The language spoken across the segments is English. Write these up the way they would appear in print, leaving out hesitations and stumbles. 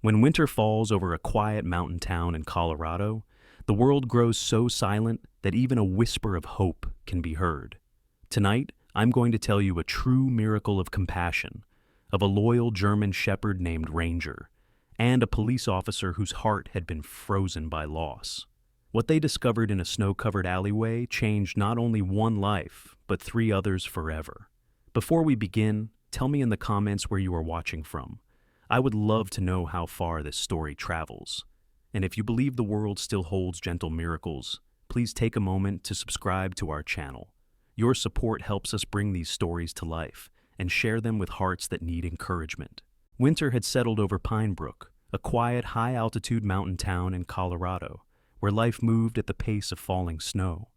When winter falls over a quiet mountain town in Colorado, the world grows so silent that even a whisper of hope can be heard. Tonight, I'm going to tell you a true miracle of compassion, of a loyal German shepherd named Ranger, and a police officer whose heart had been frozen by loss. What they discovered in a snow-covered alleyway changed not only one life, but three others forever. Before we begin, tell me in the comments where you are watching from. I would love to know how far this story travels. And if you believe the world still holds gentle miracles, please take a moment to subscribe to our channel. Your support helps us bring these stories to life and share them with hearts that need encouragement. Winter had settled over Pine Brook, a quiet, high-altitude mountain town in Colorado, where life moved at the pace of falling snow.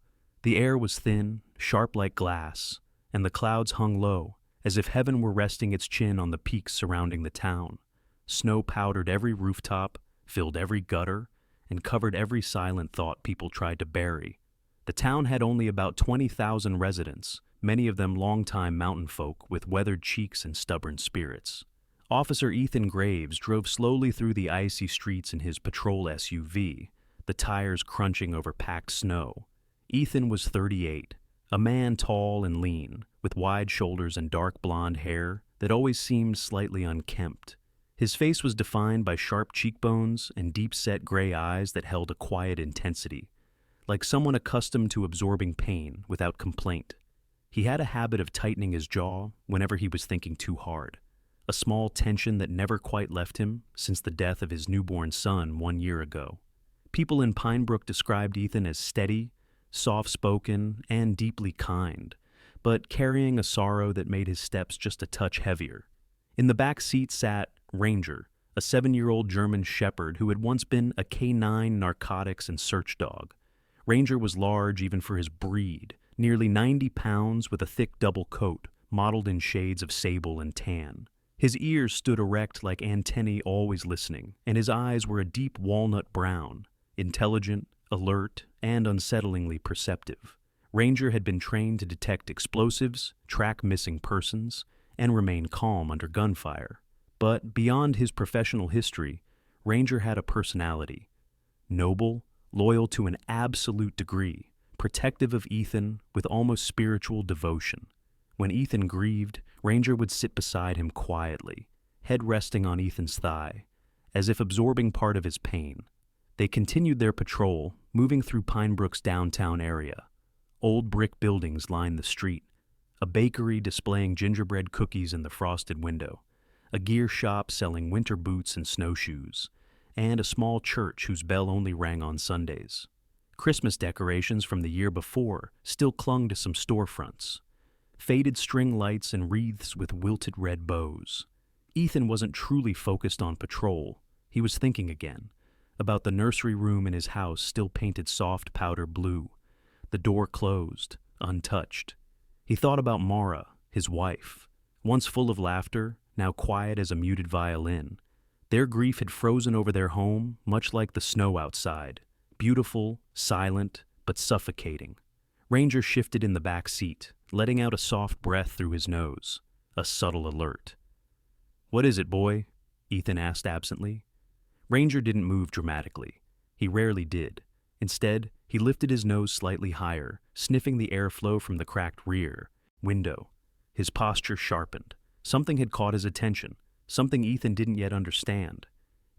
The air was thin, sharp like glass, and the clouds hung low, as if heaven were resting its chin on the peaks surrounding the town. Snow powdered every rooftop, filled every gutter, and covered every silent thought people tried to bury. The town had only about 20,000 residents, many of them longtime mountain folk with weathered cheeks and stubborn spirits. Officer Ethan Graves drove slowly through the icy streets in his patrol SUV, the tires crunching over packed snow. Ethan was 38, a man tall and lean, with wide shoulders and dark blonde hair that always seemed slightly unkempt. His face was defined by sharp cheekbones and deep-set gray eyes that held a quiet intensity, like someone accustomed to absorbing pain without complaint. He had a habit of tightening his jaw whenever he was thinking too hard, a small tension that never quite left him since the death of his newborn son 1 year ago. People in Pine Brook described Ethan as steady, soft-spoken, and deeply kind, but carrying a sorrow that made his steps just a touch heavier. In the back seat sat Ranger, a 7-year-old German shepherd who had once been a K9 narcotics and search dog. Ranger was large even for his breed, nearly 90 pounds with a thick double coat, mottled in shades of sable and tan. His ears stood erect like antennae always listening, and his eyes were a deep walnut brown, intelligent, alert, and unsettlingly perceptive. Ranger had been trained to detect explosives, track missing persons, and remain calm under gunfire. But beyond his professional history, Ranger had a personality. Noble, loyal to an absolute degree, protective of Ethan with almost spiritual devotion. When Ethan grieved, Ranger would sit beside him quietly, head resting on Ethan's thigh, as if absorbing part of his pain. They continued their patrol, moving through Pine Brook's downtown area. Old brick buildings lined the street, a bakery displaying gingerbread cookies in the frosted window, a gear shop selling winter boots and snowshoes, and a small church whose bell only rang on Sundays. Christmas decorations from the year before still clung to some storefronts, faded string lights and wreaths with wilted red bows. Ethan wasn't truly focused on patrol. He was thinking again, about the nursery room in his house still painted soft powder blue, the door closed, untouched. He thought about Mara, his wife, once full of laughter, now quiet as a muted violin. Their grief had frozen over their home, much like the snow outside, beautiful, silent, but suffocating. Ranger shifted in the back seat, letting out a soft breath through his nose, a subtle alert. "What is it, boy?" Ethan asked absently. Ranger didn't move dramatically. He rarely did. Instead, he lifted his nose slightly higher, sniffing the airflow from the cracked rear window. His posture sharpened. Something had caught his attention, something Ethan didn't yet understand.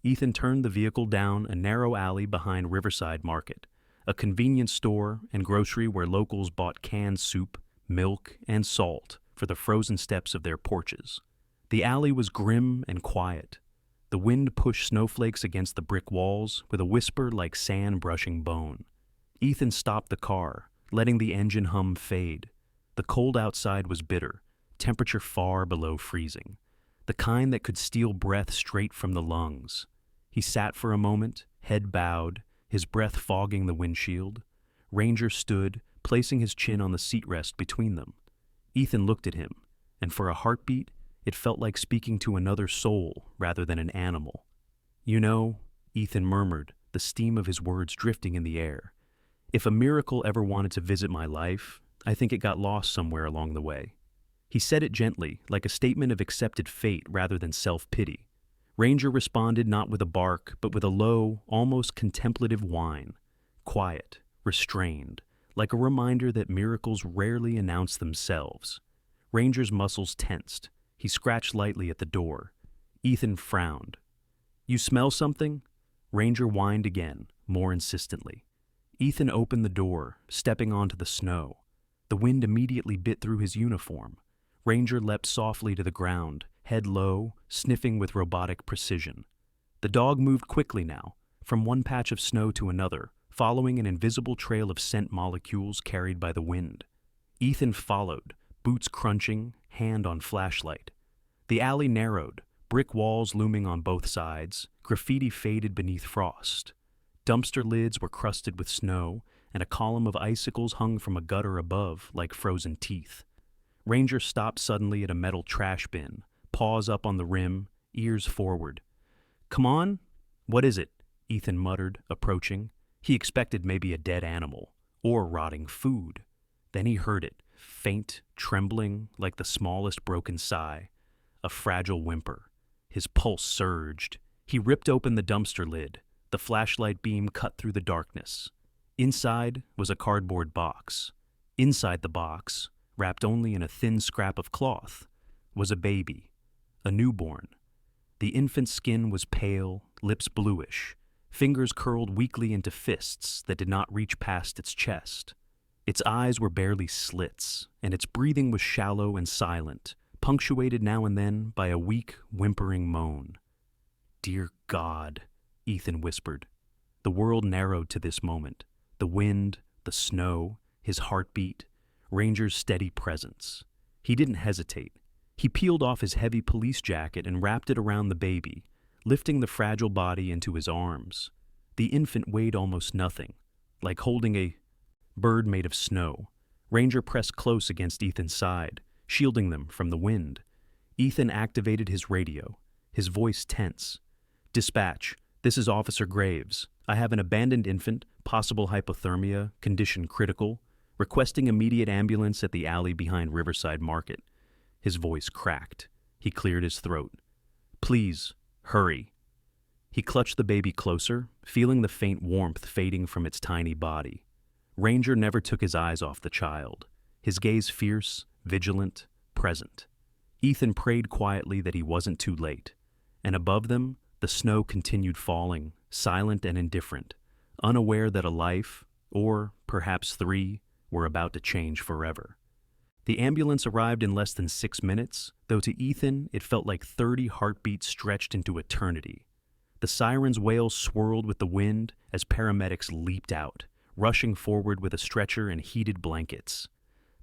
Ethan turned the vehicle down a narrow alley behind Riverside Market, a convenience store and grocery where locals bought canned soup, milk, and salt for the frozen steps of their porches. The alley was grim and quiet. The wind pushed snowflakes against the brick walls with a whisper like sand brushing bone. Ethan stopped the car, letting the engine hum fade. The cold outside was bitter, temperature far below freezing, the kind that could steal breath straight from the lungs. He sat for a moment, head bowed, his breath fogging the windshield. Ranger stood, placing his chin on the seat rest between them. Ethan looked at him, and for a heartbeat, it felt like speaking to another soul rather than an animal. "You know," Ethan murmured, the steam of his words drifting in the air, "if a miracle ever wanted to visit my life, I think it got lost somewhere along the way." He said it gently, like a statement of accepted fate rather than self-pity. Ranger responded not with a bark, but with a low, almost contemplative whine. Quiet, restrained, like a reminder that miracles rarely announce themselves. Ranger's muscles tensed. He scratched lightly at the door. Ethan frowned. "You smell something?" Ranger whined again, more insistently. Ethan opened the door, stepping onto the snow. The wind immediately bit through his uniform. Ranger leapt softly to the ground, head low, sniffing with robotic precision. The dog moved quickly now, from one patch of snow to another, following an invisible trail of scent molecules carried by the wind. Ethan followed, boots crunching, hand on flashlight. The alley narrowed, brick walls looming on both sides, graffiti faded beneath frost. Dumpster lids were crusted with snow, and a column of icicles hung from a gutter above like frozen teeth. Ranger stopped suddenly at a metal trash bin, paws up on the rim, ears forward. "Come on." "What is it?" Ethan muttered, approaching. He expected maybe a dead animal, or rotting food. Then he heard it, faint, trembling, like the smallest broken sigh. A fragile whimper. His pulse surged. He ripped open the dumpster lid. The flashlight beam cut through the darkness. Inside was a cardboard box. Inside the box, wrapped only in a thin scrap of cloth, was a baby, a newborn. The infant's skin was pale, lips bluish, fingers curled weakly into fists that did not reach past its chest. Its eyes were barely slits, and its breathing was shallow and silent, punctuated now and then by a weak, whimpering moan. "Dear God," Ethan whispered. The world narrowed to this moment. The wind, the snow, his heartbeat, Ranger's steady presence. He didn't hesitate. He peeled off his heavy police jacket and wrapped it around the baby, lifting the fragile body into his arms. The infant weighed almost nothing, like holding a bird made of snow. Ranger pressed close against Ethan's side, shielding them from the wind. Ethan activated his radio, his voice tense. "Dispatch, this is Officer Graves. I have an abandoned infant, possible hypothermia, condition critical, requesting immediate ambulance at the alley behind Riverside Market." His voice cracked. He cleared his throat. "Please, hurry." He clutched the baby closer, feeling the faint warmth fading from its tiny body. Ranger never took his eyes off the child, his gaze fierce, vigilant, present. Ethan prayed quietly that he wasn't too late, and above them, the snow continued falling, silent and indifferent, unaware that a life, or perhaps 3, were about to change forever. The ambulance arrived in less than 6 minutes, though to Ethan it felt like 30 heartbeats stretched into eternity. The siren's wail swirled with the wind as paramedics leaped out, rushing forward with a stretcher and heated blankets.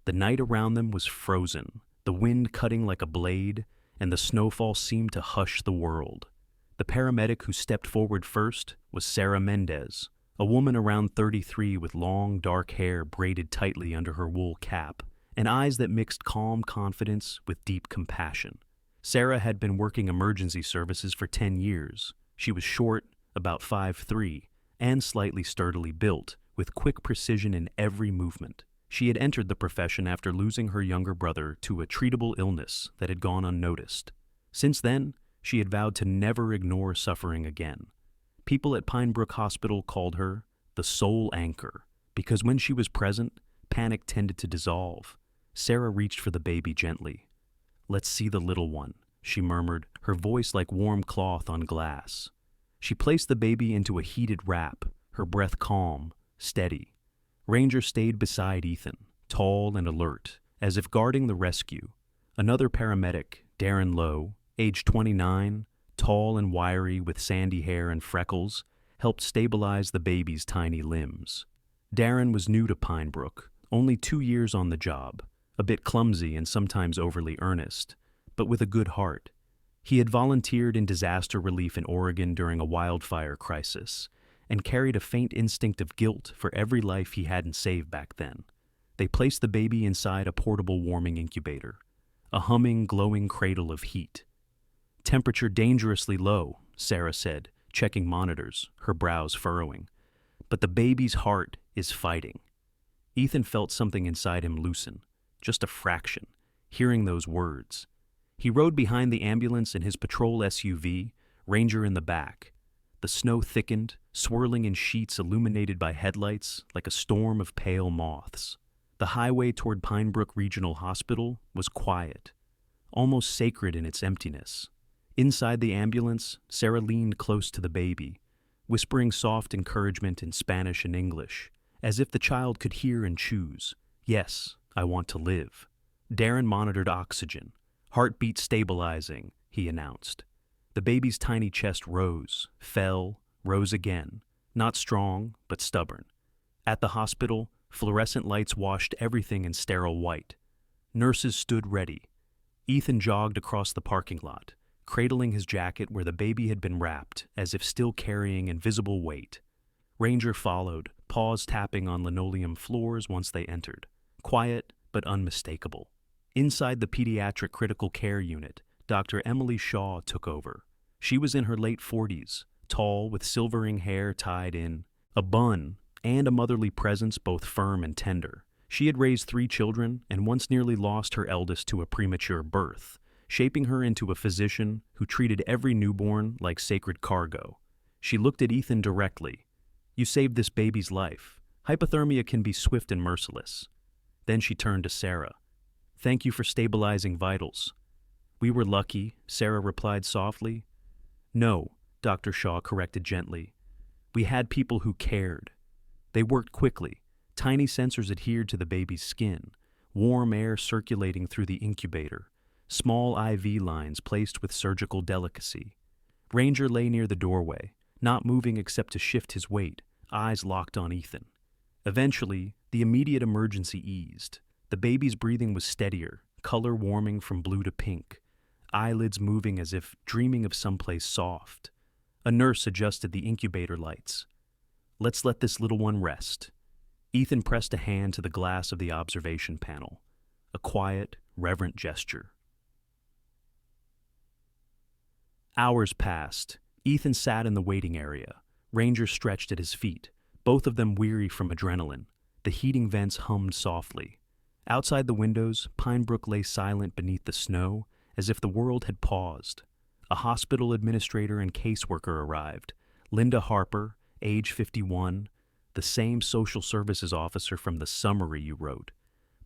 The night around them was frozen, the wind cutting like a blade, and the snowfall seemed to hush the world. The paramedic who stepped forward first was Sarah Mendez, a woman around 33 with long, dark hair braided tightly under her wool cap, and eyes that mixed calm confidence with deep compassion. Sarah had been working emergency services for 10 years. She was short, about 5'3", and slightly sturdily built, with quick precision in every movement. She had entered the profession after losing her younger brother to a treatable illness that had gone unnoticed. Since then, she had vowed to never ignore suffering again. People at Pine Brook Hospital called her the soul anchor, because when she was present, panic tended to dissolve. Sarah reached for the baby gently. "Let's see the little one," she murmured, her voice like warm cloth on glass. She placed the baby into a heated wrap, her breath calm, steady. Ranger stayed beside Ethan, tall and alert, as if guarding the rescue. Another paramedic, Darren Lowe, age 29, tall and wiry with sandy hair and freckles, helped stabilize the baby's tiny limbs. Darren was new to Pine Brook, only 2 years on the job, a bit clumsy and sometimes overly earnest, but with a good heart. He had volunteered in disaster relief in Oregon during a wildfire crisis, and carried a faint instinct of guilt for every life he hadn't saved back then. They placed the baby inside a portable warming incubator, a humming, glowing cradle of heat. "Temperature dangerously low," Sarah said, checking monitors, her brows furrowing. "But the baby's heart is fighting." Ethan felt something inside him loosen, just a fraction, hearing those words. He rode behind the ambulance in his patrol SUV, Ranger in the back. The snow thickened, swirling in sheets illuminated by headlights like a storm of pale moths. The highway toward Pine Brook Regional Hospital was quiet, almost sacred in its emptiness. Inside the ambulance, Sarah leaned close to the baby, whispering soft encouragement in Spanish and English, as if the child could hear and choose. Yes, I want to live. Darren monitored oxygen. Heartbeat stabilizing, he announced. The baby's tiny chest rose, fell, rose again. Not strong, but stubborn. At the hospital, fluorescent lights washed everything in sterile white. Nurses stood ready. Ethan jogged across the parking lot, cradling his jacket where the baby had been wrapped, as if still carrying invisible weight. Ranger followed, paws tapping on linoleum floors once they entered. Quiet, but unmistakable. Inside the pediatric critical care unit, Dr. Emily Shaw took over. She was in her late 40s, tall with silvering hair tied in a bun, and a motherly presence both firm and tender. She had raised 3 children and once nearly lost her eldest to a premature birth, shaping her into a physician who treated every newborn like sacred cargo. She looked at Ethan directly. You saved this baby's life. Hypothermia can be swift and merciless. Then she turned to Sarah. Thank you for stabilizing vitals. We were lucky, Sarah replied softly. No, Dr. Shaw corrected gently. We had people who cared. They worked quickly. Tiny sensors adhered to the baby's skin, warm air circulating through the incubator, small IV lines placed with surgical delicacy. Ranger lay near the doorway, not moving except to shift his weight, eyes locked on Ethan. Eventually, the immediate emergency eased. The baby's breathing was steadier, color warming from blue to pink, eyelids moving as if dreaming of someplace soft. A nurse adjusted the incubator lights. Let's let this little one rest. Ethan pressed a hand to the glass of the observation panel, a quiet, reverent gesture. Hours passed. Ethan sat in the waiting area. Ranger stretched at his feet, both of them weary from adrenaline. The heating vents hummed softly. Outside the windows, Pine Brook lay silent beneath the snow, as if the world had paused. A hospital administrator and caseworker arrived. Linda Harper, age 51, the same social services officer from the summary you wrote,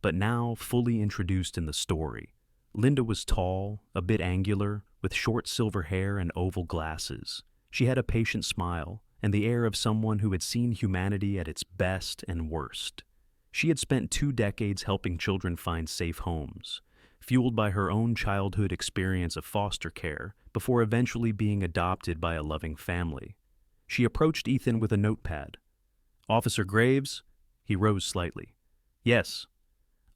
but now fully introduced in the story. Linda was tall, a bit angular, with short silver hair and oval glasses. She had a patient smile and the air of someone who had seen humanity at its best and worst. She had spent 2 decades helping children find safe homes, fueled by her own childhood experience of foster care before eventually being adopted by a loving family. She approached Ethan with a notepad. Officer Graves? He rose slightly. Yes.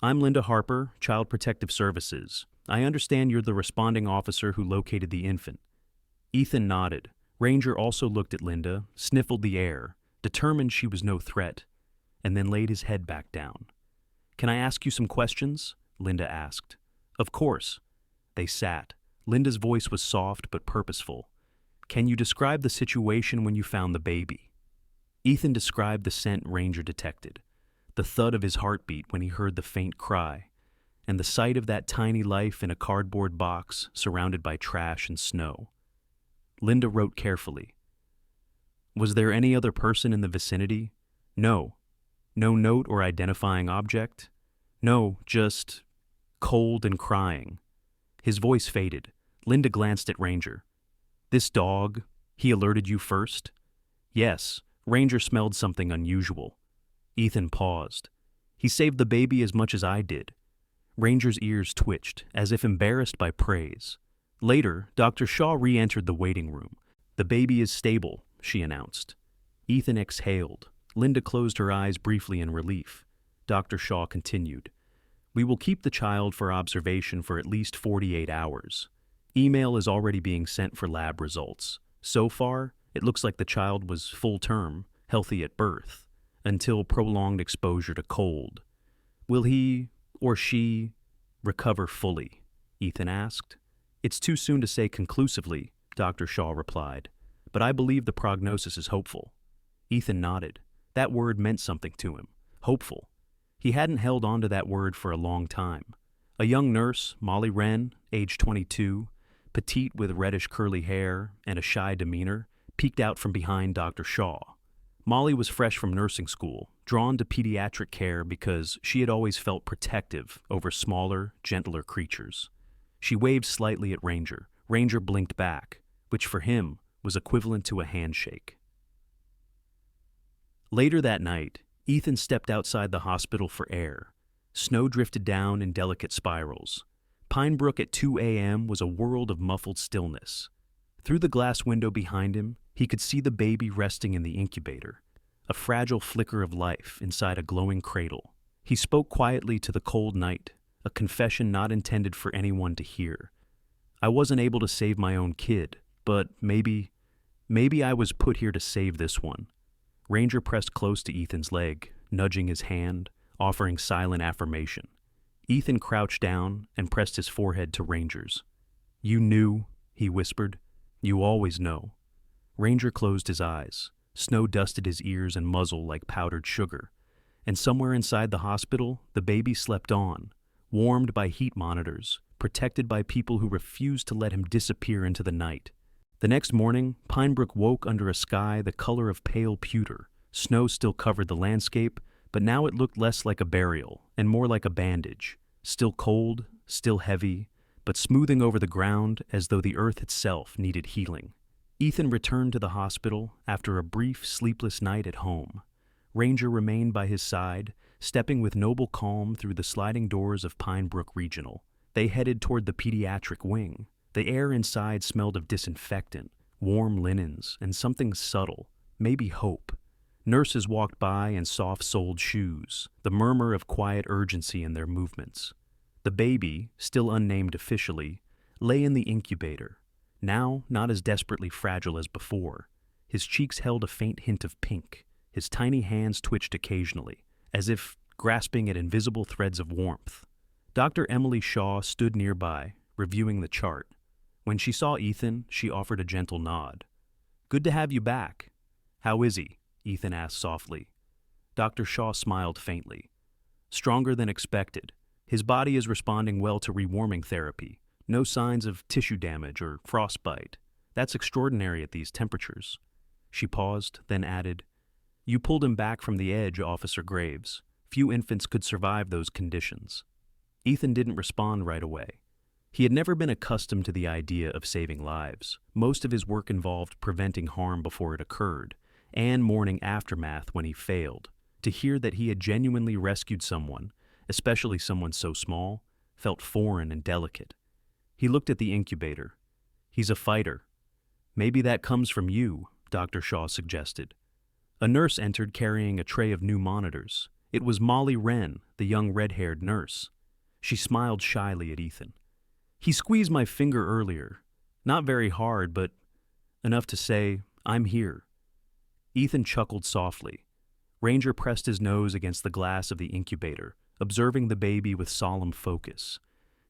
I'm Linda Harper, Child Protective Services. I understand you're the responding officer who located the infant. Ethan nodded. Ranger also looked at Linda, sniffled the air, determined she was no threat, and then laid his head back down. Can I ask you some questions? Linda asked. Of course. They sat. Linda's voice was soft but purposeful. Can you describe the situation when you found the baby? Ethan described the scent Ranger detected, the thud of his heartbeat when he heard the faint cry, and the sight of that tiny life in a cardboard box surrounded by trash and snow. Linda wrote carefully. Was there any other person in the vicinity? No. No note or identifying object? No, just cold and crying. His voice faded. Linda glanced at Ranger. This dog, he alerted you first? Yes. Ranger smelled something unusual. Ethan paused. He saved the baby as much as I did. Ranger's ears twitched, as if embarrassed by praise. Later, Dr. Shaw re-entered the waiting room. The baby is stable, she announced. Ethan exhaled. Linda closed her eyes briefly in relief. Dr. Shaw continued. We will keep the child for observation for at least 48 hours. Email is already being sent for lab results. So far, it looks like the child was full-term, healthy at birth, until prolonged exposure to cold. Will he or she recover fully? Ethan asked. It's too soon to say conclusively, Dr. Shaw replied, but I believe the prognosis is hopeful. Ethan nodded. That word meant something to him. Hopeful. He hadn't held on to that word for a long time. A young nurse, Molly Wren, age 22, petite with reddish curly hair and a shy demeanor, peeked out from behind Dr. Shaw. Molly was fresh from nursing school, drawn to pediatric care because she had always felt protective over smaller, gentler creatures. She waved slightly at Ranger. Ranger blinked back, which for him was equivalent to a handshake. Later that night, Ethan stepped outside the hospital for air. Snow drifted down in delicate spirals. Pine Brook at 2 a.m. was a world of muffled stillness. Through the glass window behind him, he could see the baby resting in the incubator, a fragile flicker of life inside a glowing cradle. He spoke quietly to the cold night, a confession not intended for anyone to hear. I wasn't able to save my own kid, but maybe I was put here to save this one. Ranger pressed close to Ethan's leg, nudging his hand, offering silent affirmation. Ethan crouched down and pressed his forehead to Ranger's. "You knew," he whispered. "You always know." Ranger closed his eyes. Snow dusted his ears and muzzle like powdered sugar. And somewhere inside the hospital, the baby slept on, warmed by heat monitors, protected by people who refused to let him disappear into the night. The next morning, Pine Brook woke under a sky the color of pale pewter. Snow still covered the landscape, but now it looked less like a burial and more like a bandage. Still cold, still heavy, but smoothing over the ground as though the earth itself needed healing. Ethan returned to the hospital after a brief, sleepless night at home. Ranger remained by his side, stepping with noble calm through the sliding doors of Pine Brook Regional. They headed toward the pediatric wing. The air inside smelled of disinfectant, warm linens, and something subtle, maybe hope. Nurses walked by in soft-soled shoes, the murmur of quiet urgency in their movements. The baby, still unnamed officially, lay in the incubator, now not as desperately fragile as before. His cheeks held a faint hint of pink. His tiny hands twitched occasionally, as if grasping at invisible threads of warmth. Dr. Emily Shaw stood nearby, reviewing the chart. When she saw Ethan, she offered a gentle nod. "Good to have you back. How is he?" Ethan asked softly. Dr. Shaw smiled faintly. "Stronger than expected. His body is responding well to rewarming therapy. No signs of tissue damage or frostbite. That's extraordinary at these temperatures." She paused, then added, "You pulled him back from the edge, Officer Graves. Few infants could survive those conditions." Ethan didn't respond right away. He had never been accustomed to the idea of saving lives. Most of his work involved preventing harm before it occurred, and mourning aftermath when he failed. To hear that he had genuinely rescued someone, especially someone so small, felt foreign and delicate. He looked at the incubator. "He's a fighter. Maybe that comes from you," Dr. Shaw suggested. A nurse entered carrying a tray of new monitors. It was Molly Wren, the young red-haired nurse. She smiled shyly at Ethan. "He squeezed my finger earlier. Not very hard, but enough to say, 'I'm here.'" Ethan chuckled softly. Ranger pressed his nose against the glass of the incubator, observing the baby with solemn focus.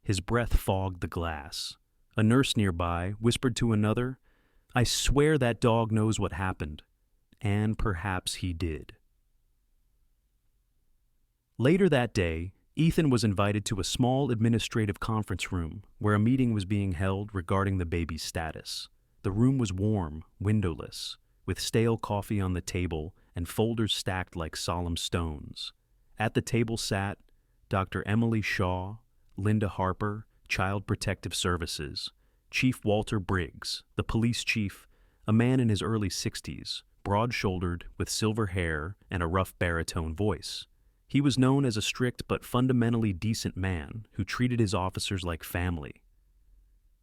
His breath fogged the glass. A nurse nearby whispered to another, "I swear that dog knows what happened." And perhaps he did. Later that day, Ethan was invited to a small administrative conference room where a meeting was being held regarding the baby's status. The room was warm, windowless, with stale coffee on the table and folders stacked like solemn stones. At the table sat Dr. Emily Shaw, Linda Harper, Child Protective Services, Chief Walter Briggs, the police chief, a man in his early 60s, broad-shouldered, with silver hair and a rough baritone voice. He was known as a strict but fundamentally decent man who treated his officers like family.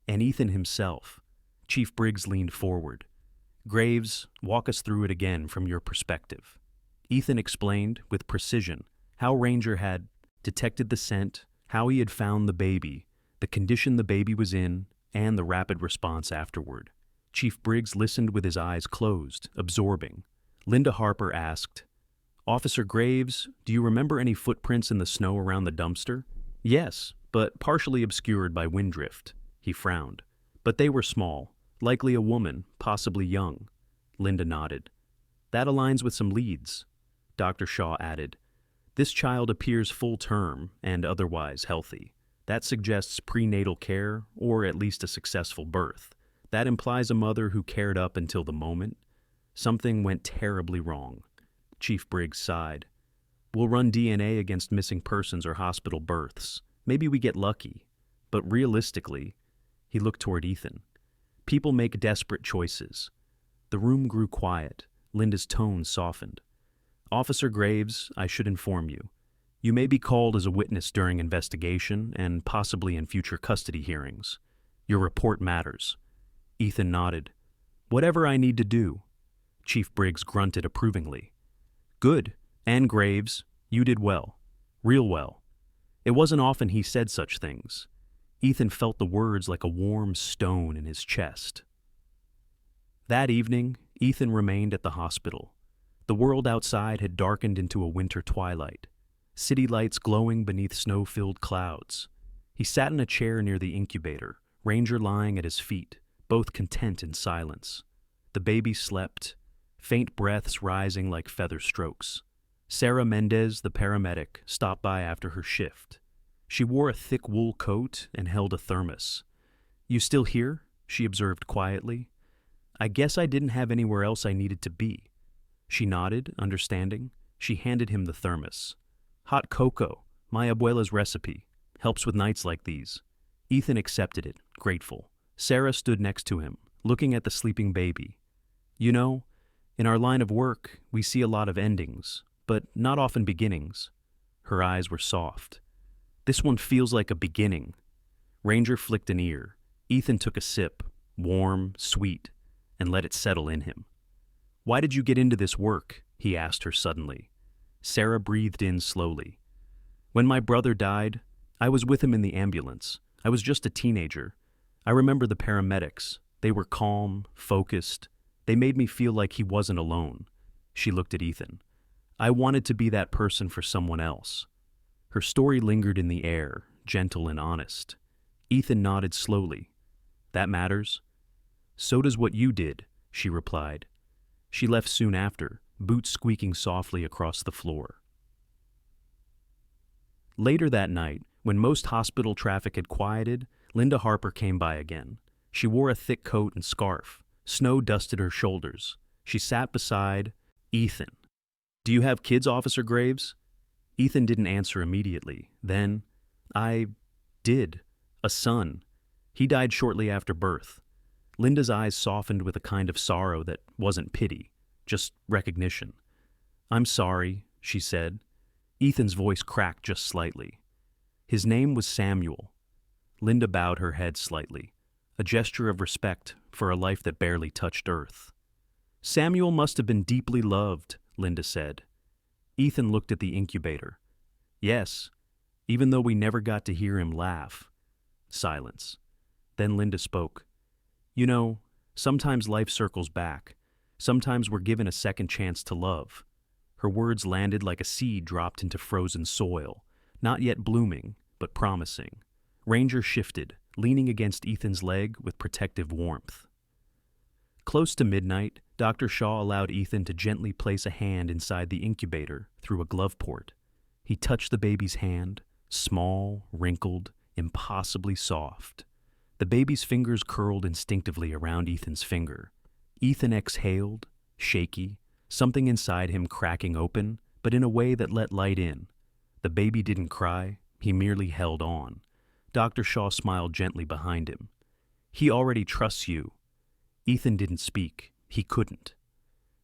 And Ethan himself. Chief Briggs leaned forward. "Graves, walk us through it again from your perspective." Ethan explained, with precision, how Ranger had detected the scent, how he had found the baby, the condition the baby was in, and the rapid response afterward. Chief Briggs listened with his eyes closed, absorbing. Linda Harper asked, "Officer Graves, do you remember any footprints in the snow around the dumpster?" "Yes, but partially obscured by wind drift." He frowned. "But they were small, likely a woman, possibly young." Linda nodded. "That aligns with some leads." Dr. Shaw added, "This child appears full term and otherwise healthy." That suggests prenatal care, or at least a successful birth. That implies a mother who cared up until the moment. Something went terribly wrong. Chief Briggs sighed. We'll run DNA against missing persons or hospital births. Maybe we get lucky. But realistically, he looked toward Ethan. People make desperate choices. The room grew quiet. Linda's tone softened. Officer Graves, I should inform you. You may be called as a witness during investigation and possibly in future custody hearings. Your report matters. Ethan nodded. Whatever I need to do. Chief Briggs grunted approvingly. Good. And Graves, you did well. Real well. It wasn't often he said such things. Ethan felt the words like a warm stone in his chest. That evening, Ethan remained at the hospital. The world outside had darkened into a winter twilight, city lights glowing beneath snow-filled clouds. He sat in a chair near the incubator, Ranger lying at his feet, both content in silence. The baby slept, faint breaths rising like feather strokes. Sarah Mendez, the paramedic, stopped by after her shift. She wore a thick wool coat and held a thermos. You still here? She observed quietly. I guess I didn't have anywhere else I needed to be. She nodded, understanding. She handed him the thermos. Hot cocoa, my abuela's recipe. Helps with nights like these. Ethan accepted it, grateful. Sarah stood next to him, looking at the sleeping baby. You know, in our line of work, we see a lot of endings, but not often beginnings. Her eyes were soft. This one feels like a beginning. Ranger flicked an ear. Ethan took a sip, warm, sweet, and let it settle in him. Why did you get into this work? He asked her suddenly. Sarah breathed in slowly. When my brother died, I was with him in the ambulance. I was just a teenager. I remember the paramedics. They were calm, focused. They made me feel like he wasn't alone. She looked at Ethan. I wanted to be that person for someone else. Her story lingered in the air, gentle and honest. Ethan nodded slowly. That matters? So does what you did, she replied. She left soon after, boots squeaking softly across the floor. Later that night, when most hospital traffic had quieted, Linda Harper came by again. She wore a thick coat and scarf. Snow dusted her shoulders. She sat beside Ethan. Do you have kids, Officer Graves? Ethan didn't answer immediately. Then, I did. A son. He died shortly after birth. Linda's eyes softened with a kind of sorrow that wasn't pity, just recognition. I'm sorry, she said. Ethan's voice cracked just slightly. His name was Samuel. Linda bowed her head slightly, a gesture of respect for a life that barely touched earth. Samuel must have been deeply loved, Linda said. Ethan looked at the incubator. Yes, even though we never got to hear him laugh. Silence. Then Linda spoke. You know, sometimes life circles back. Sometimes we're given a second chance to love. Her words landed like a seed dropped into frozen soil, not yet blooming, but promising. Ranger shifted, leaning against Ethan's leg with protective warmth. Close to midnight, Dr. Shaw allowed Ethan to gently place a hand inside the incubator through a glove port. He touched the baby's hand, small, wrinkled, impossibly soft. The baby's fingers curled instinctively around Ethan's finger. Ethan exhaled, shaky, something inside him cracking open, but in a way that let light in. The baby didn't cry, he merely held on. Dr. Shaw smiled gently behind him. He already trusts you. Ethan didn't speak. He couldn't.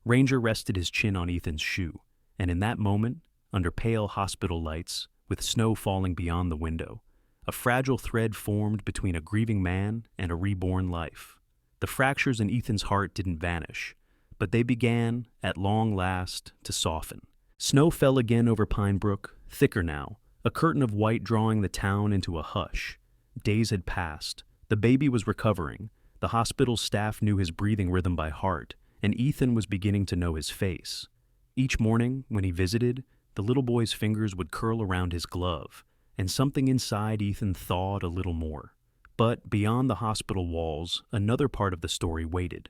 Ranger rested his chin on Ethan's shoe, and in that moment, under pale hospital lights, with snow falling beyond the window, a fragile thread formed between a grieving man and a reborn life. The fractures in Ethan's heart didn't vanish, but they began, at long last, to soften. Snow fell again over Pine Brook, thicker now, a curtain of white drawing the town into a hush. Days had passed. The baby was recovering. The hospital staff knew his breathing rhythm by heart, and Ethan was beginning to know his face. Each morning, when he visited, the little boy's fingers would curl around his glove, and something inside Ethan thawed a little more. But beyond the hospital walls, another part of the story waited.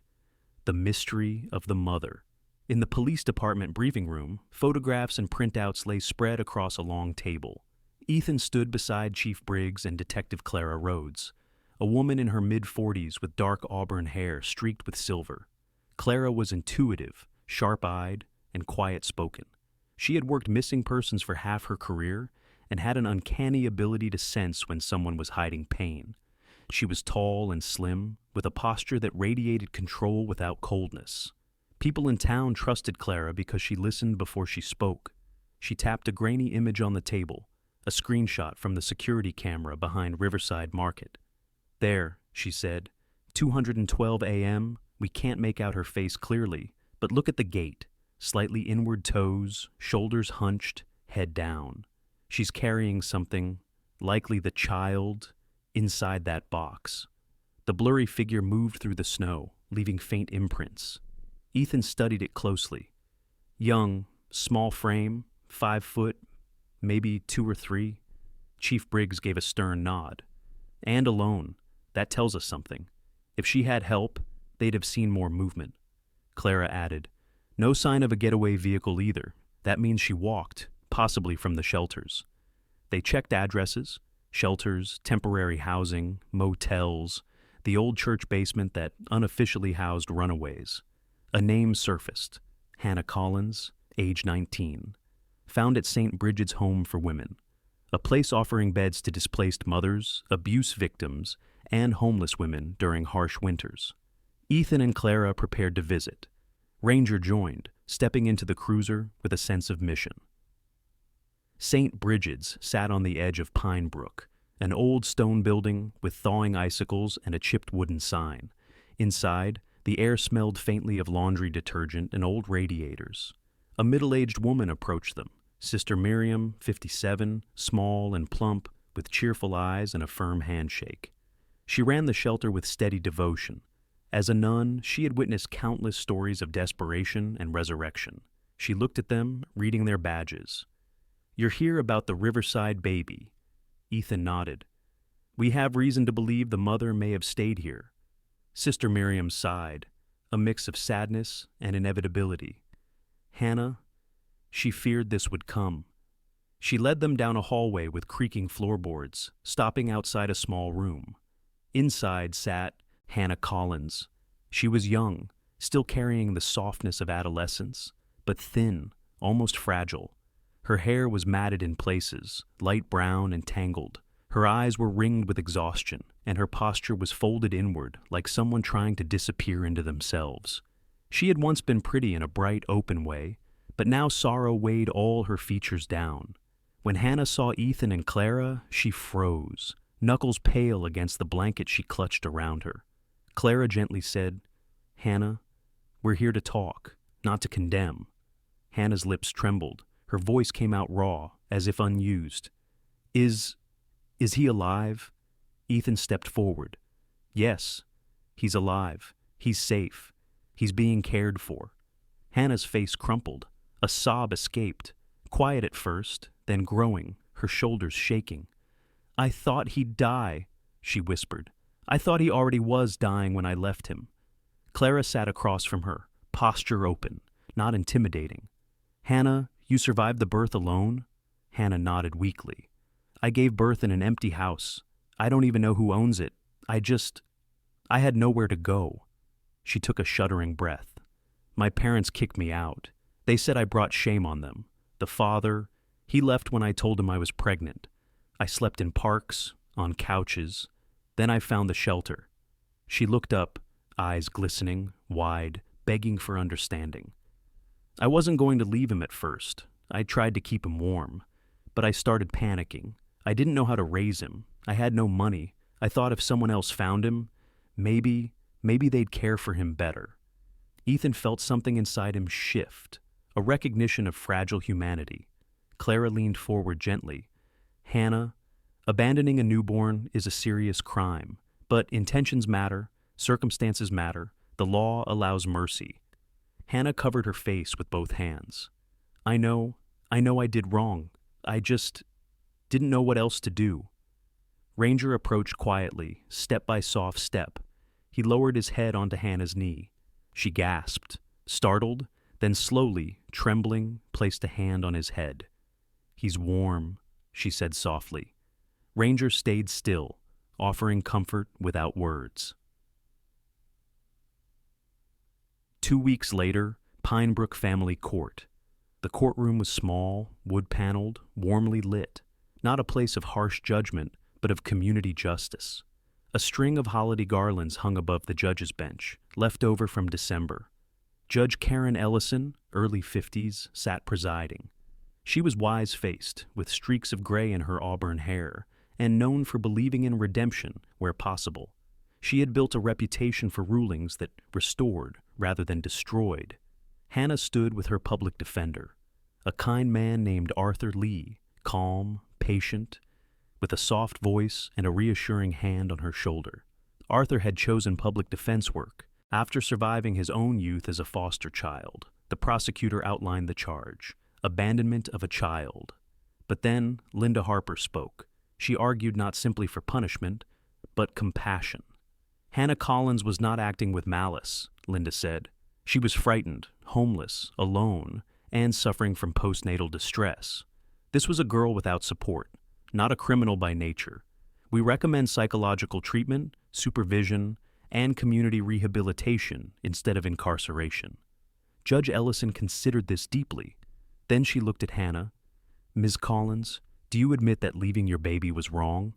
The mystery of the mother. In the police department briefing room, photographs and printouts lay spread across a long table. Ethan stood beside Chief Briggs and Detective Clara Rhodes, a woman in her mid-40s with dark auburn hair streaked with silver. Clara was intuitive, sharp-eyed, and quiet-spoken. She had worked missing persons for half her career and had an uncanny ability to sense when someone was hiding pain. She was tall and slim, with a posture that radiated control without coldness. People in town trusted Clara because she listened before she spoke. She tapped a grainy image on the table, a screenshot from the security camera behind Riverside Market. "There," she said, 212 a.m., we can't make out her face clearly, but look at the gait, slightly inward toes, shoulders hunched, head down. She's carrying something, likely the child, inside that box. The blurry figure moved through the snow, leaving faint imprints. Ethan studied it closely. Young, small frame, 5 foot, maybe 2 or 3. Chief Briggs gave a stern nod. And alone. That tells us something. If she had help, they'd have seen more movement. Clara added, "No sign of a getaway vehicle either. That means she walked, possibly from the shelters." They checked addresses, shelters, temporary housing, motels, the old church basement that unofficially housed runaways. A name surfaced, Hannah Collins, age 19, found at St. Bridget's Home for Women, a place offering beds to displaced mothers, abuse victims, and homeless women during harsh winters. Ethan and Clara prepared to visit. Ranger joined, stepping into the cruiser with a sense of mission. St. Bridget's sat on the edge of Pine Brook, an old stone building with thawing icicles and a chipped wooden sign. Inside, the air smelled faintly of laundry detergent and old radiators. A middle-aged woman approached them, Sister Miriam, 57, small and plump, with cheerful eyes and a firm handshake. She ran the shelter with steady devotion. As a nun, she had witnessed countless stories of desperation and resurrection. She looked at them, reading their badges. "You're here about the Riverside baby." Ethan nodded. "We have reason to believe the mother may have stayed here." Sister Miriam sighed, a mix of sadness and inevitability. Hannah, she feared this would come. She led them down a hallway with creaking floorboards, stopping outside a small room. Inside sat Hannah Collins. She was young, still carrying the softness of adolescence, but thin, almost fragile. Her hair was matted in places, light brown and tangled. Her eyes were ringed with exhaustion, and her posture was folded inward like someone trying to disappear into themselves. She had once been pretty in a bright, open way, but now sorrow weighed all her features down. When Hannah saw Ethan and Clara, she froze, knuckles pale against the blanket she clutched around her. Clara gently said, "Hannah, we're here to talk, not to condemn." Hannah's lips trembled. Her voice came out raw, as if unused. Is he alive?" Ethan stepped forward. "Yes, he's alive. He's safe. He's being cared for." Hannah's face crumpled. A sob escaped, quiet at first, then growing, her shoulders shaking. "I thought he'd die," she whispered. "I thought he already was dying when I left him." Clara sat across from her, posture open, not intimidating. "Hannah, you survived the birth alone?" Hannah nodded weakly. "I gave birth in an empty house. I don't even know who owns it. I had nowhere to go." She took a shuddering breath. "My parents kicked me out. They said I brought shame on them. The father, he left when I told him I was pregnant. I slept in parks, on couches. Then I found the shelter." She looked up, eyes glistening, wide, begging for understanding. "I wasn't going to leave him at first. I tried to keep him warm. But I started panicking. I didn't know how to raise him. I had no money. I thought if someone else found him, maybe they'd care for him better." Ethan felt something inside him shift, a recognition of fragile humanity. Clara leaned forward gently. "Hannah, abandoning a newborn is a serious crime, but intentions matter, circumstances matter, the law allows mercy." Hannah covered her face with both hands. I know I did wrong. I just didn't know what else to do." Ranger approached quietly, step by soft step. He lowered his head onto Hannah's knee. She gasped, startled, then slowly, trembling, placed a hand on his head. "He's warm," she said softly. Ranger stayed still, offering comfort without words. 2 weeks later, Pinebrook Family Court. The courtroom was small, wood-paneled, warmly lit, not a place of harsh judgment, but of community justice. A string of holiday garlands hung above the judge's bench, left over from December. Judge Karen Ellison, early 50s, sat presiding. She was wise-faced, with streaks of gray in her auburn hair, and known for believing in redemption where possible. She had built a reputation for rulings that restored rather than destroyed. Hannah stood with her public defender, a kind man named Arthur Lee, calm, patient, with a soft voice and a reassuring hand on her shoulder. Arthur had chosen public defense work. After surviving his own youth as a foster child, the prosecutor outlined the charge: abandonment of a child. But then Linda Harper spoke. She argued not simply for punishment, but compassion. Hannah Collins was not acting with malice, Linda said. She was frightened, homeless, alone, and suffering from postnatal distress. This was a girl without support, not a criminal by nature. We recommend psychological treatment, supervision, and community rehabilitation instead of incarceration. Judge Ellison considered this deeply. Then she looked at Hannah. Ms. Collins, do you admit that leaving your baby was wrong?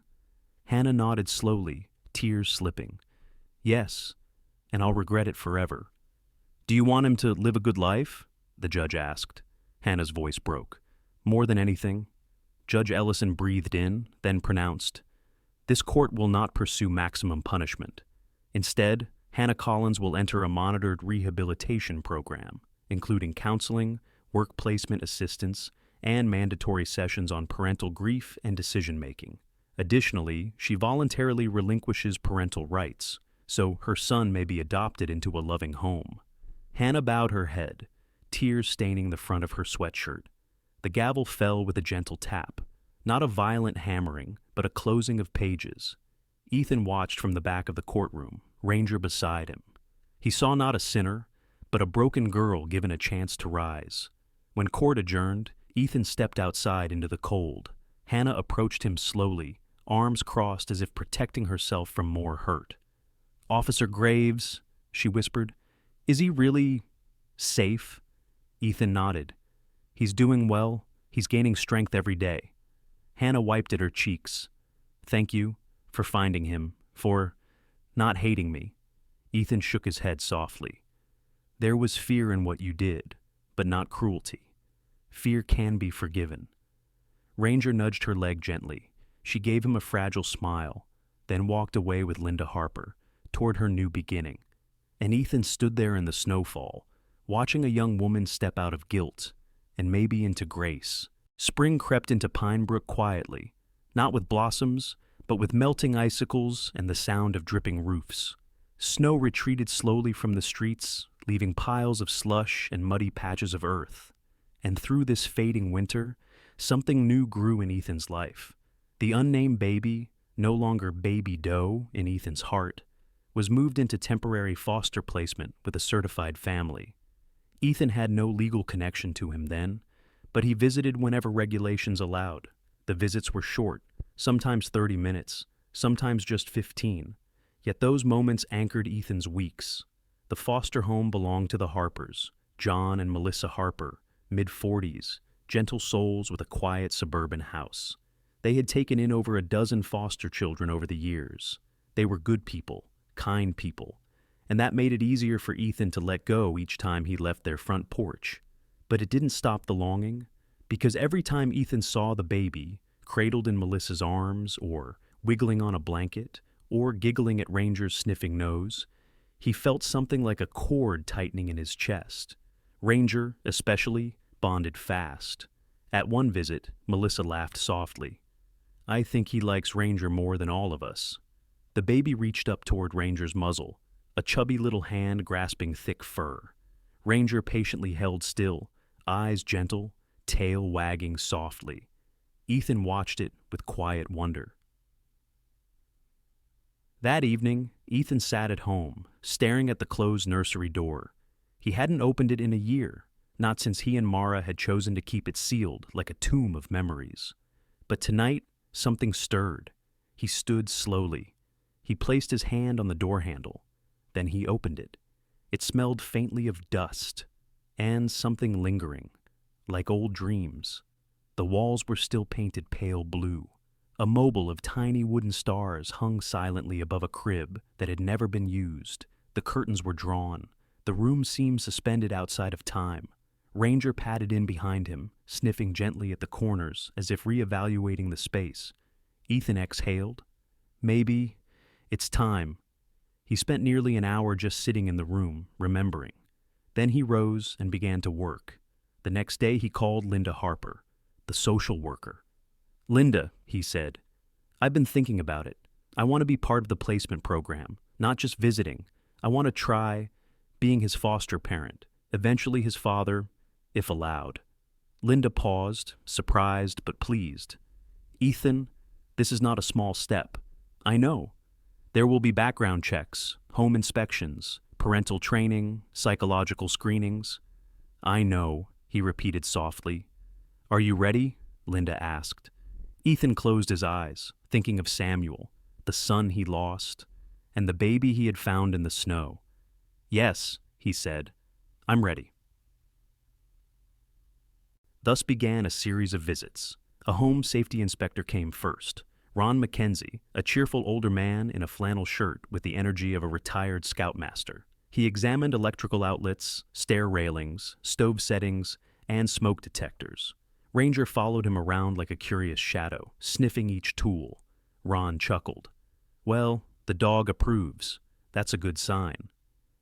Hannah nodded slowly, tears slipping. Yes, and I'll regret it forever. Do you want him to live a good life? The judge asked. Hannah's voice broke. More than anything. Judge Ellison breathed in, then pronounced, this court will not pursue maximum punishment. Instead, Hannah Collins will enter a monitored rehabilitation program, including counseling, work placement assistance, and mandatory sessions on parental grief and decision-making. Additionally, she voluntarily relinquishes parental rights, so her son may be adopted into a loving home. Hannah bowed her head, tears staining the front of her sweatshirt. The gavel fell with a gentle tap, not a violent hammering, but a closing of pages. Ethan watched from the back of the courtroom, Ranger beside him. He saw not a sinner, but a broken girl given a chance to rise. When court adjourned, Ethan stepped outside into the cold. Hannah approached him slowly, arms crossed as if protecting herself from more hurt. Officer Graves, she whispered, is he really safe? Ethan nodded. He's doing well. He's gaining strength every day. Hannah wiped at her cheeks. Thank you for finding him, for not hating me. Ethan shook his head softly. There was fear in what you did, but not cruelty. Fear can be forgiven. Ranger nudged her leg gently. She gave him a fragile smile, then walked away with Linda Harper, toward her new beginning. And Ethan stood there in the snowfall, watching a young woman step out of guilt, and maybe into grace. Spring crept into Pinebrook quietly, not with blossoms, but with melting icicles and the sound of dripping roofs. Snow retreated slowly from the streets, leaving piles of slush and muddy patches of earth. And through this fading winter, something new grew in Ethan's life. The unnamed baby, no longer baby Doe in Ethan's heart, was moved into temporary foster placement with a certified family. Ethan had no legal connection to him then, but he visited whenever regulations allowed. The visits were short, sometimes 30 minutes, sometimes just 15. Yet those moments anchored Ethan's weeks. The foster home belonged to the Harpers, John and Melissa Harper, mid-40s, gentle souls with a quiet suburban house. They had taken in over a dozen foster children over the years. They were good people, kind people, and that made it easier for Ethan to let go each time he left their front porch. But it didn't stop the longing, because every time Ethan saw the baby, cradled in Melissa's arms, or wiggling on a blanket, or giggling at Ranger's sniffing nose, he felt something like a cord tightening in his chest. Ranger, especially, bonded fast. At one visit, Melissa laughed softly. I think he likes Ranger more than all of us. The baby reached up toward Ranger's muzzle, a chubby little hand grasping thick fur. Ranger patiently held still, eyes gentle, tail wagging softly. Ethan watched it with quiet wonder. That evening, Ethan sat at home, staring at the closed nursery door. He hadn't opened it in a year, not since he and Mara had chosen to keep it sealed like a tomb of memories. But tonight, something stirred. He stood slowly. He placed his hand on the door handle. Then he opened it. It smelled faintly of dust and something lingering, like old dreams. The walls were still painted pale blue. A mobile of tiny wooden stars hung silently above a crib that had never been used. The curtains were drawn. The room seemed suspended outside of time. Ranger padded in behind him, sniffing gently at the corners as if reevaluating the space. Ethan exhaled. Maybe it's time. He spent nearly an hour just sitting in the room, remembering. Then he rose and began to work. The next day he called Linda Harper, the social worker. "Linda," he said, "I've been thinking about it. I want to be part of the placement program, not just visiting. I want to try being his foster parent, eventually his father, if allowed." Linda paused, surprised but pleased. "Ethan, this is not a small step. I know. There will be background checks, home inspections, parental training, psychological screenings." "I know," he repeated softly. "Are you ready?" Linda asked. Ethan closed his eyes, thinking of Samuel, the son he lost, and the baby he had found in the snow. "Yes," he said, "I'm ready." Thus began a series of visits. A home safety inspector came first. Ron McKenzie, a cheerful older man in a flannel shirt with the energy of a retired scoutmaster. He examined electrical outlets, stair railings, stove settings, and smoke detectors. Ranger followed him around like a curious shadow, sniffing each tool. Ron chuckled. "Well, the dog approves. That's a good sign."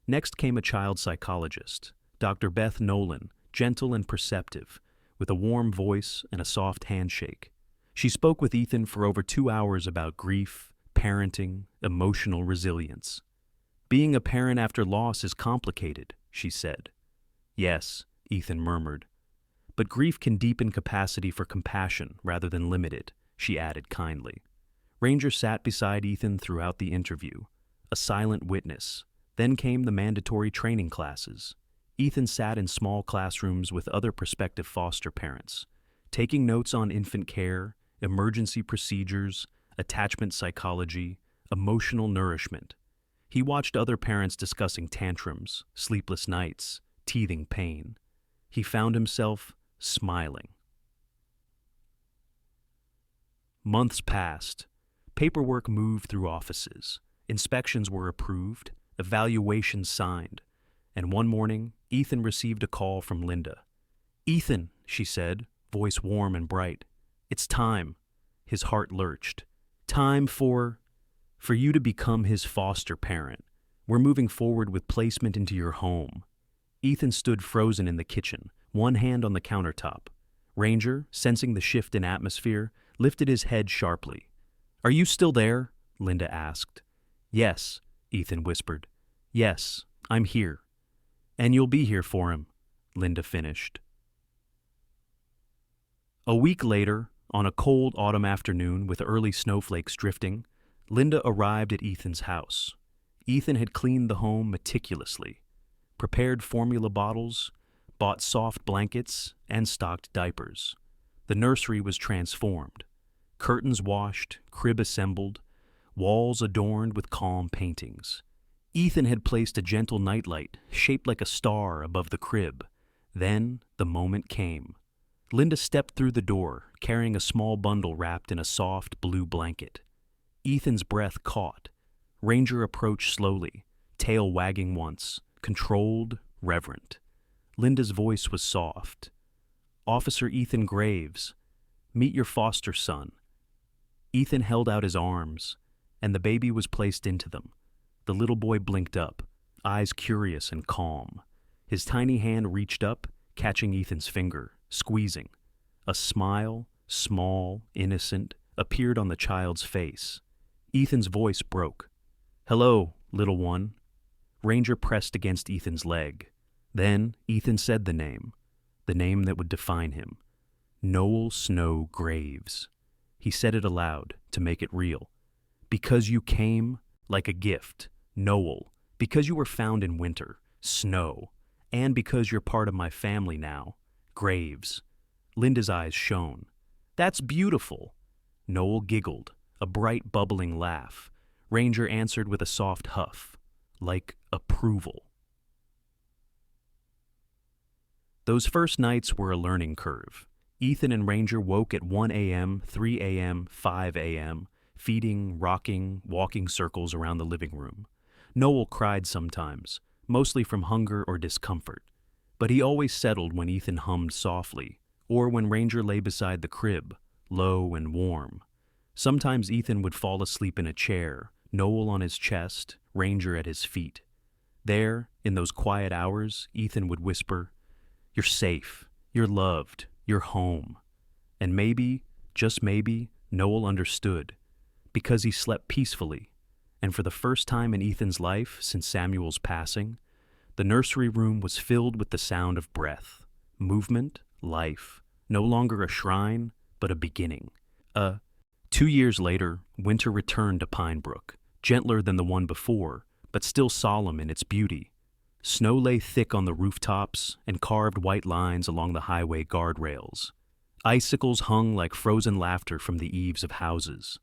Next came a child psychologist, Dr. Beth Nolan, gentle and perceptive, with a warm voice and a soft handshake. She spoke with Ethan for over 2 hours about grief, parenting, emotional resilience. "Being a parent after loss is complicated," she said. "Yes," Ethan murmured. "But grief can deepen capacity for compassion rather than limit it," she added kindly. Ranger sat beside Ethan throughout the interview, a silent witness. Then came the mandatory training classes. Ethan sat in small classrooms with other prospective foster parents, taking notes on infant care, emergency procedures, attachment psychology, emotional nourishment. He watched other parents discussing tantrums, sleepless nights, teething pain. He found himself smiling. Months passed. Paperwork moved through offices. Inspections were approved, evaluations signed. And one morning, Ethan received a call from Linda. "Ethan," she said, voice warm and bright. "It's time." His heart lurched. "Time for you to become his foster parent. We're moving forward with placement into your home." Ethan stood frozen in the kitchen, one hand on the countertop. Ranger, sensing the shift in atmosphere, lifted his head sharply. "Are you still there?" Linda asked. "Yes," Ethan whispered. "Yes, I'm here." "And you'll be here for him," Linda finished. A week later, on a cold autumn afternoon with early snowflakes drifting, Linda arrived at Ethan's house. Ethan had cleaned the home meticulously, prepared formula bottles, bought soft blankets, and stocked diapers. The nursery was transformed. Curtains washed, crib assembled, walls adorned with calm paintings. Ethan had placed a gentle nightlight, shaped like a star, above the crib. Then the moment came. Linda stepped through the door, carrying a small bundle wrapped in a soft blue blanket. Ethan's breath caught. Ranger approached slowly, tail wagging once, controlled, reverent. Linda's voice was soft. "Officer Ethan Graves, meet your foster son." Ethan held out his arms, and the baby was placed into them. The little boy blinked up, eyes curious and calm. His tiny hand reached up, catching Ethan's finger, squeezing. A smile, small, innocent, appeared on the child's face. Ethan's voice broke. "Hello, little one." Ranger pressed against Ethan's leg. Then Ethan said the name that would define him. Noel Snow Graves. He said it aloud to make it real. "Because you came like a gift, Noel. Because you were found in winter, snow. And because you're part of my family now, Graves." Linda's eyes shone. "That's beautiful." Noel giggled, a bright, bubbling laugh. Ranger answered with a soft huff, like approval. Those first nights were a learning curve. Ethan and Ranger woke at 1 a.m., 3 a.m., 5 a.m., feeding, rocking, walking circles around the living room. Noel cried sometimes, mostly from hunger or discomfort, but he always settled when Ethan hummed softly, or when Ranger lay beside the crib, low and warm. Sometimes Ethan would fall asleep in a chair, Noel on his chest, Ranger at his feet. There, in those quiet hours, Ethan would whisper, "You're safe, you're loved, you're home." And maybe, just maybe, Noel understood, because he slept peacefully. And for the first time in Ethan's life since Samuel's passing, the nursery room was filled with the sound of breath, movement, life, no longer a shrine, but a beginning. 2 years later, winter returned to Pine Brook, gentler than the one before, but still solemn in its beauty. Snow lay thick on the rooftops and carved white lines along the highway guardrails. Icicles hung like frozen laughter from the eaves of houses.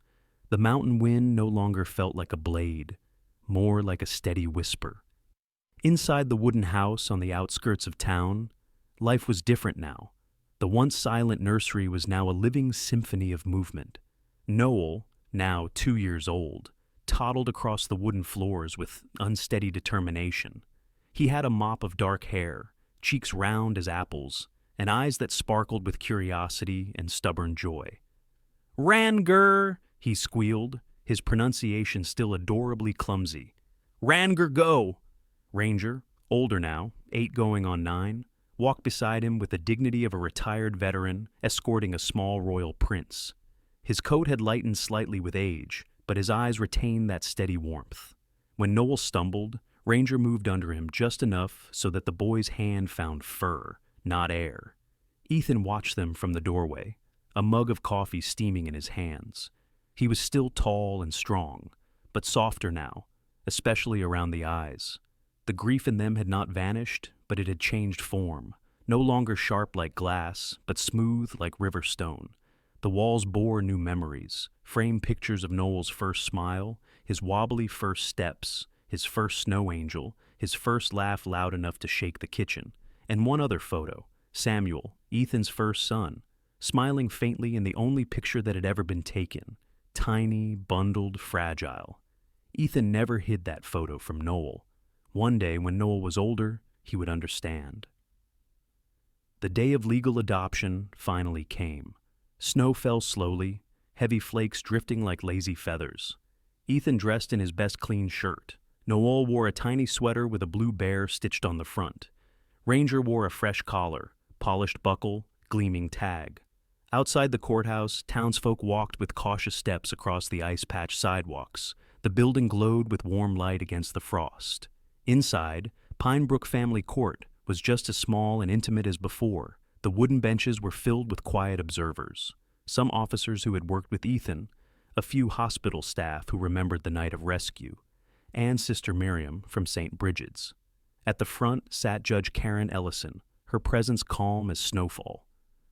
The mountain wind no longer felt like a blade, more like a steady whisper. Inside the wooden house on the outskirts of town, life was different now. The once silent nursery was now a living symphony of movement. Noel, now 2 years old, toddled across the wooden floors with unsteady determination. He had a mop of dark hair, cheeks round as apples, and eyes that sparkled with curiosity and stubborn joy. "Ranger!" he squealed, his pronunciation still adorably clumsy. "Ranger, go!" Ranger, older now, 8 going on 9, walked beside him with the dignity of a retired veteran escorting a small royal prince. His coat had lightened slightly with age, but his eyes retained that steady warmth. When Noel stumbled, Ranger moved under him just enough so that the boy's hand found fur, not air. Ethan watched them from the doorway, a mug of coffee steaming in his hands. He was still tall and strong, but softer now, especially around the eyes. The grief in them had not vanished, but it had changed form, no longer sharp like glass, but smooth like river stone. The walls bore new memories, framed pictures of Noel's first smile, his wobbly first steps, his first snow angel, his first laugh loud enough to shake the kitchen, and one other photo, Samuel, Ethan's first son, smiling faintly in the only picture that had ever been taken, tiny, bundled, fragile. Ethan never hid that photo from Noel. One day, when Noel was older, he would understand. The day of legal adoption finally came. Snow fell slowly, heavy flakes drifting like lazy feathers. Ethan dressed in his best clean shirt. Noel wore a tiny sweater with a blue bear stitched on the front. Ranger wore a fresh collar, polished buckle, gleaming tag. Outside the courthouse, townsfolk walked with cautious steps across the ice-patched sidewalks. The building glowed with warm light against the frost. Inside, Pine Brook Family Court was just as small and intimate as before. The wooden benches were filled with quiet observers. Some officers who had worked with Ethan, a few hospital staff who remembered the night of rescue, and Sister Miriam from St. Bridget's. At the front sat Judge Karen Ellison, her presence calm as snowfall.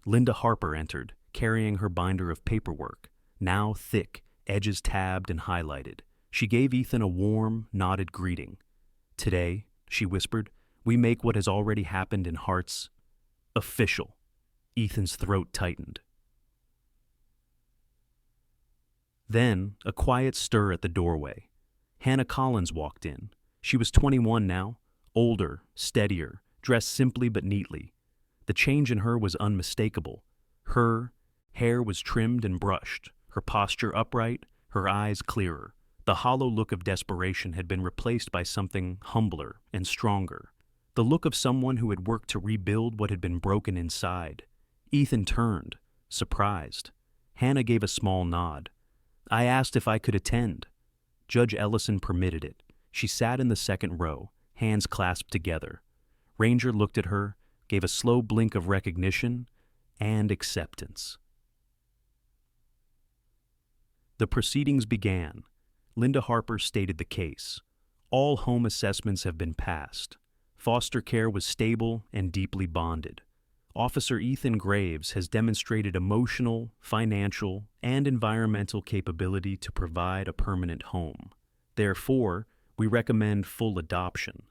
Linda Harper entered, carrying her binder of paperwork, now thick, edges tabbed and highlighted. She gave Ethan a warm, nodded greeting. "Today," she whispered, "we make what has already happened in hearts official." Ethan's throat tightened. Then, a quiet stir at the doorway. Hannah Collins walked in. She was 21 now, older, steadier, dressed simply but neatly. The change in her was unmistakable. Her hair was trimmed and brushed, her posture upright, her eyes clearer. The hollow look of desperation had been replaced by something humbler and stronger. The look of someone who had worked to rebuild what had been broken inside. Ethan turned, surprised. Hannah gave a small nod. "I asked if I could attend." Judge Ellison permitted it. She sat in the second row, hands clasped together. Ranger looked at her, gave a slow blink of recognition and acceptance. The proceedings began. Linda Harper stated the case. All home assessments have been passed. Foster care was stable and deeply bonded. Officer Ethan Graves has demonstrated emotional, financial, and environmental capability to provide a permanent home. Therefore, we recommend full adoption.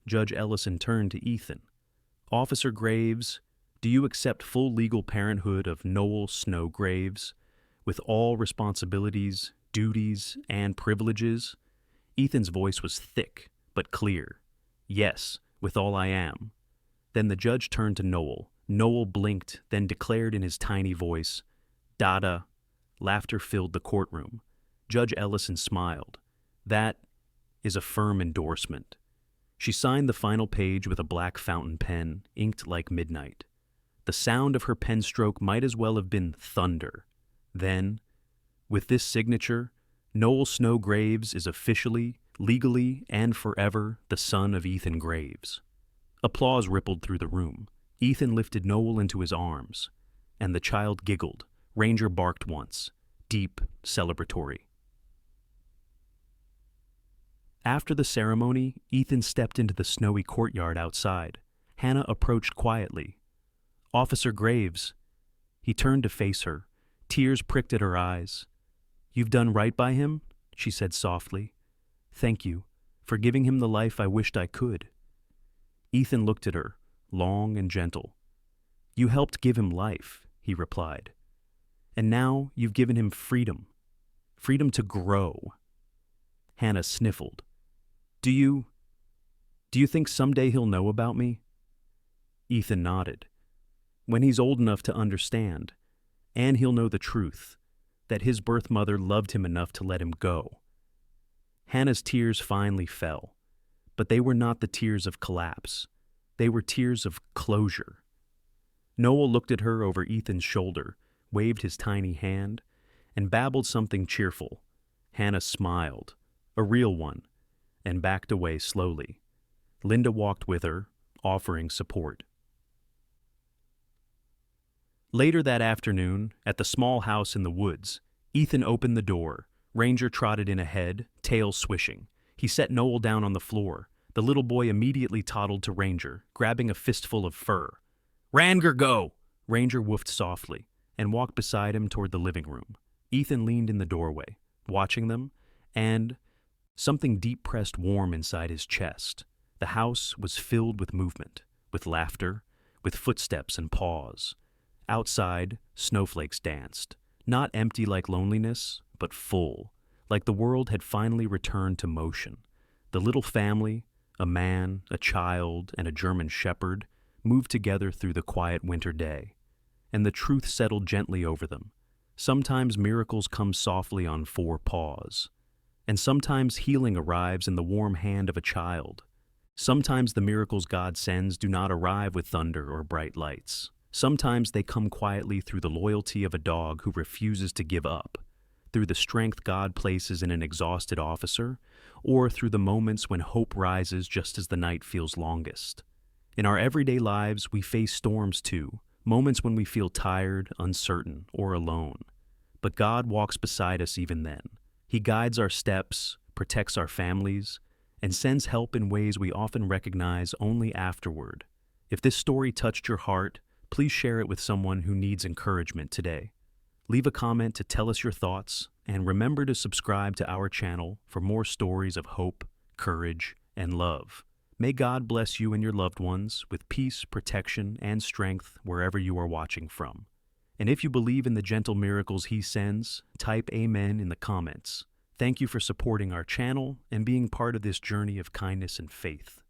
Judge Ellison turned to Ethan. Officer Graves, do you accept full legal parenthood of Noel Snow Graves, with all responsibilities, duties, and privileges? Ethan's voice was thick, but clear. Yes, with all I am. Then the judge turned to Noel. Noel blinked, then declared in his tiny voice, "Dada." Laughter filled the courtroom. Judge Ellison smiled. That is a firm endorsement. She signed the final page with a black fountain pen, inked like midnight. The sound of her pen stroke might as well have been thunder. Then, with this signature, Noel Snow Graves is officially, legally, and forever the son of Ethan Graves. Applause rippled through the room. Ethan lifted Noel into his arms, and the child giggled. Ranger barked once, deep, celebratory. After the ceremony, Ethan stepped into the snowy courtyard outside. Hannah approached quietly. "Officer Graves." He turned to face her. Tears pricked at her eyes. "You've done right by him?" she said softly. "Thank you for giving him the life I wished I could." Ethan looked at her, long and gentle. "You helped give him life," he replied. "And now you've given him freedom. Freedom to grow." Hannah sniffled. Do you think someday he'll know about me?" Ethan nodded. "When he's old enough to understand, and he'll know the truth, that his birth mother loved him enough to let him go." Hannah's tears finally fell, but they were not the tears of collapse. They were tears of closure. Noel looked at her over Ethan's shoulder, waved his tiny hand, and babbled something cheerful. Hannah smiled, a real one, and backed away slowly. Linda walked with her, offering support. Later that afternoon, at the small house in the woods, Ethan opened the door. Ranger trotted in ahead, tail swishing. He set Noel down on the floor. The little boy immediately toddled to Ranger, grabbing a fistful of fur. "Ranger, go!" Ranger woofed softly and walked beside him toward the living room. Ethan leaned in the doorway, watching them, and something deep pressed warm inside his chest. The house was filled with movement, with laughter, with footsteps and paws. Outside, snowflakes danced, not empty like loneliness, but full, like the world had finally returned to motion. The little family, a man, a child, and a German shepherd, moved together through the quiet winter day, and the truth settled gently over them. Sometimes miracles come softly on four paws, and sometimes healing arrives in the warm hand of a child. Sometimes the miracles God sends do not arrive with thunder or bright lights. Sometimes they come quietly through the loyalty of a dog who refuses to give up, through the strength God places in an exhausted officer, or through the moments when hope rises just as the night feels longest. In our everyday lives, we face storms too, moments when we feel tired, uncertain, or alone. But God walks beside us even then. He guides our steps, protects our families, and sends help in ways we often recognize only afterward. If this story touched your heart, please share it with someone who needs encouragement today. Leave a comment to tell us your thoughts, and remember to subscribe to our channel for more stories of hope, courage, and love. May God bless you and your loved ones with peace, protection, and strength wherever you are watching from. And if you believe in the gentle miracles He sends, type Amen in the comments. Thank you for supporting our channel and being part of this journey of kindness and faith.